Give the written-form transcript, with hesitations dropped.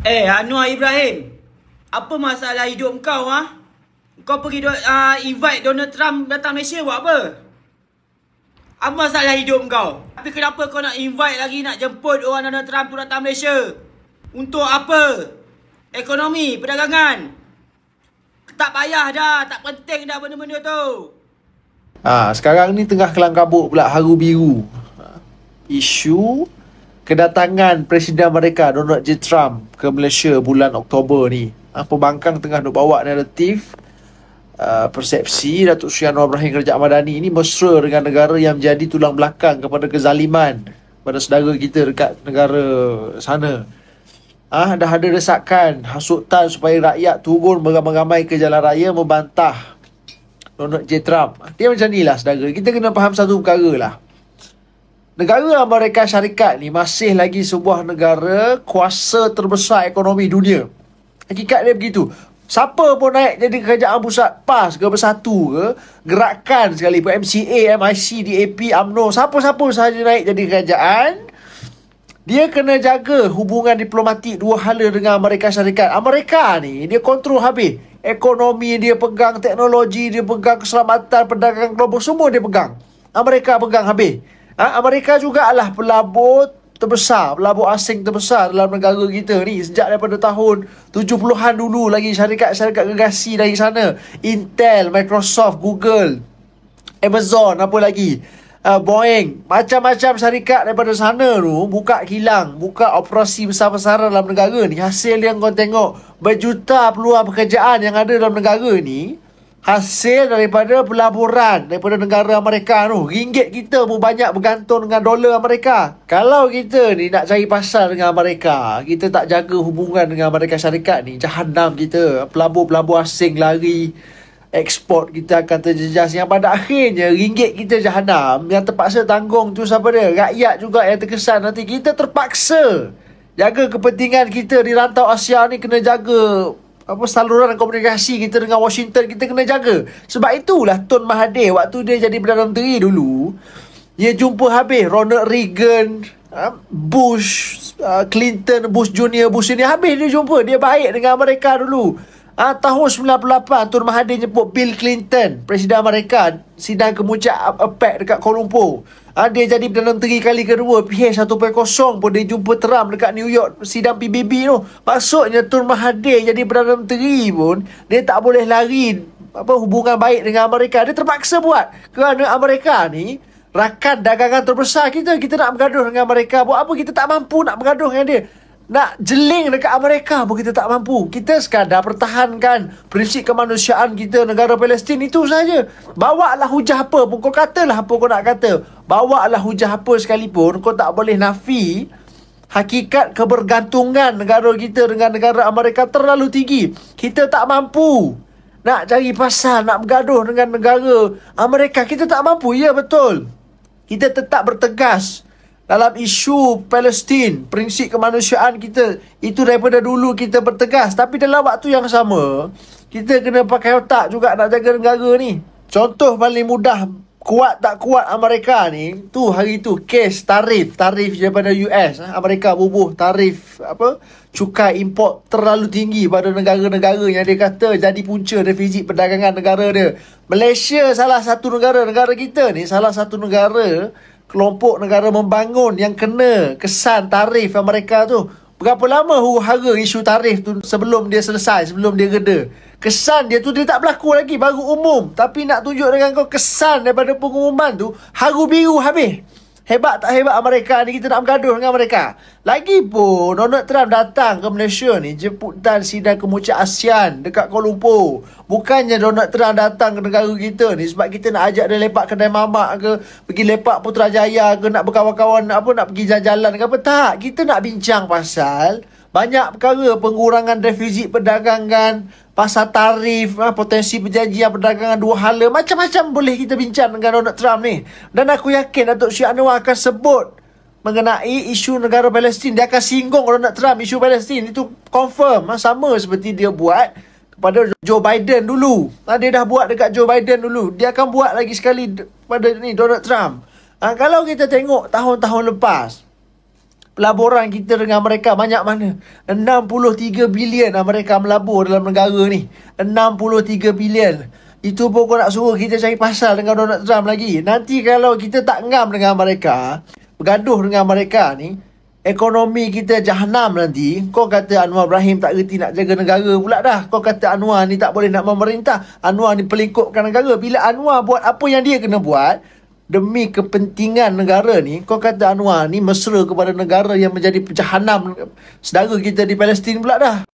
Anwar Ibrahim, apa masalah hidup kau Kau pergi invite Donald Trump datang Malaysia buat apa? Apa masalah hidup kau? Tapi kenapa kau nak invite lagi, nak jemput orang Donald Trump tu datang Malaysia? Untuk apa? Ekonomi, perdagangan. Tak payah dah, tak penting dah benda-benda tu. Sekarang ni tengah kelang kabut pula haru biru. Isu kedatangan Presiden Amerika Donald J. Trump ke Malaysia bulan Oktober ni. Pembangkang tengah duk bawa naratif persepsi Datuk Seri Anwar Ibrahim Kerajaan Madani ini mesra dengan negara yang menjadi tulang belakang kepada kezaliman pada saudara kita dekat negara sana. Dah ada desakan hasutan supaya rakyat turun beramai-ramai ke jalan raya membantah Donald J. Trump. Dia macam ni lah saudara. Kita kena faham satu perkara lah. Negara Amerika Syarikat ni masih lagi sebuah negara kuasa terbesar ekonomi dunia. Hakikat dia begitu. Siapa pun naik jadi kerajaan pusat, PAS ke, Bersatu ke, gerakan sekali pun, MCA, MIC, DAP, UMNO, siapa-siapa sahaja naik jadi kerajaan, dia kena jaga hubungan diplomatik dua hala dengan Amerika Syarikat. Amerika ni, dia kontrol habis. Ekonomi dia pegang, teknologi dia pegang, keselamatan, perdagangan global, semua dia pegang. Amerika pegang habis. Amerika juga adalah pelabur terbesar, pelabur asing terbesar dalam negara kita ni. Sejak daripada tahun 70-an dulu lagi, syarikat-syarikat gegasi dari sana. Intel, Microsoft, Google, Amazon, apa lagi, Boeing, macam-macam syarikat daripada sana tu buka kilang, buka operasi besar-besaran dalam negara ni. Hasil yang kau tengok, berjuta peluang pekerjaan yang ada dalam negara ni, hasil daripada pelaburan daripada negara Amerika tu. Ringgit kita pun banyak bergantung dengan dolar Amerika. Kalau kita ni nak cari pasal dengan Amerika, kita tak jaga hubungan dengan Amerika Syarikat ni, jahanam kita. Pelabur-pelabur asing lari, ekspor kita akan terjejas, yang pada akhirnya ringgit kita jahanam. Yang terpaksa tanggung tu siapa dia? Rakyat juga yang terkesan. Nanti kita terpaksa jaga kepentingan kita di rantau Asia ni, kena jaga saluran komunikasi kita dengan Washington, kita kena jaga. Sebab itulah Tun Mahathir waktu dia jadi Perdana Menteri dulu, dia jumpa habis Ronald Reagan, Bush, Clinton, Bush Junior, Bush ini, habis dia jumpa. Dia baik dengan Amerika dulu. Tahun 98 Tun Mahathir jemput Bill Clinton, Presiden Amerika, sidang kemuncak APEC dekat Kuala Lumpur. Dia jadi Perdana Menteri kali kedua, PH 1.0 pun dia jumpa Trump dekat New York, sidang PBB tu. Maksudnya Tun Mahathir jadi Perdana Menteri pun dia tak boleh lari hubungan baik dengan Amerika. Dia terpaksa buat, kerana Amerika ni rakan dagangan terbesar kita. Kita nak bergaduh dengan Amerika, buat apa? Kita tak mampu nak bergaduh dengan dia. Nak jeling dekat Amerika pun kita tak mampu. Kita sekadar pertahankan prinsip kemanusiaan kita, negara Palestin, itu saja. Bawalah hujah apa pun, kau katalah apa kau nak kata. Bawalah hujah apa sekalipun, kau tak boleh nafi hakikat kebergantungan negara kita dengan negara Amerika terlalu tinggi. Kita tak mampu nak cari pasal, nak bergaduh dengan negara Amerika. Kita tak mampu, ya betul. Kita tetap bertegas dalam isu Palestin, prinsip kemanusiaan kita, itu daripada dulu kita bertegas. Tapi dalam waktu yang sama, kita kena pakai otak juga nak jaga negara ni. Contoh paling mudah, kuat tak kuat Amerika ni, tu hari tu kes tarif daripada US. Amerika bubuh tarif cukai import terlalu tinggi pada negara-negara yang dia kata jadi punca defisit perdagangan negara dia. Malaysia salah satu negara kita ni salah satu negara, kelompok negara membangun yang kena kesan tarif Amerika tu. Berapa lama huru-hara isu tarif tu sebelum dia selesai, sebelum dia reda? Kesan dia tu dia tak berlaku lagi, baru umum. Tapi nak tunjuk dengan kau kesan daripada pengumuman tu, haru biru habis. Hebat tak hebat Amerika ni, kita nak bergaduh dengan mereka. Lagipun Donald Trump datang ke Malaysia ni, jemputan sidang kemuncak ASEAN dekat Kuala Lumpur. Bukannya Donald Trump datang ke negara kita ni sebab kita nak ajak dia lepak kedai mamak ke, pergi lepak Putrajaya ke, nak berkawan-kawan, nak pergi jalan-jalan ke apa. Tak, kita nak bincang pasal banyak perkara, pengurangan defisit perdagangan, pasal tarif, potensi perjanjian perdagangan dua hala, macam-macam boleh kita bincang dengan Donald Trump ni. Dan aku yakin Datuk Seri Anwar akan sebut mengenai isu negara Palestin. Dia akan singgung Donald Trump isu Palestin. Itu confirm, sama seperti dia buat kepada Joe Biden dulu. Dia dah buat dekat Joe Biden dulu, dia akan buat lagi sekali pada ni Donald Trump. Kalau kita tengok tahun-tahun lepas, Pelaburan kita dengan mereka banyak mana? 63 bilion mereka melabur dalam negara ni. 63 bilion. Itu pun kau nak suruh kita cari pasal dengan Donald Trump lagi. Nanti kalau kita tak ngam dengan mereka, bergaduh dengan mereka ni, ekonomi kita jahanam nanti. Kau kata Anwar Ibrahim tak reti nak jaga negara pula dah. Kau kata Anwar ni tak boleh nak memerintah. Anwar ni pelingkupkan negara. Bila Anwar buat apa yang dia kena buat demi kepentingan negara ni, kau kata Anwar ni mesra kepada negara yang menjadi jahanam saudara kita di Palestin pula dah.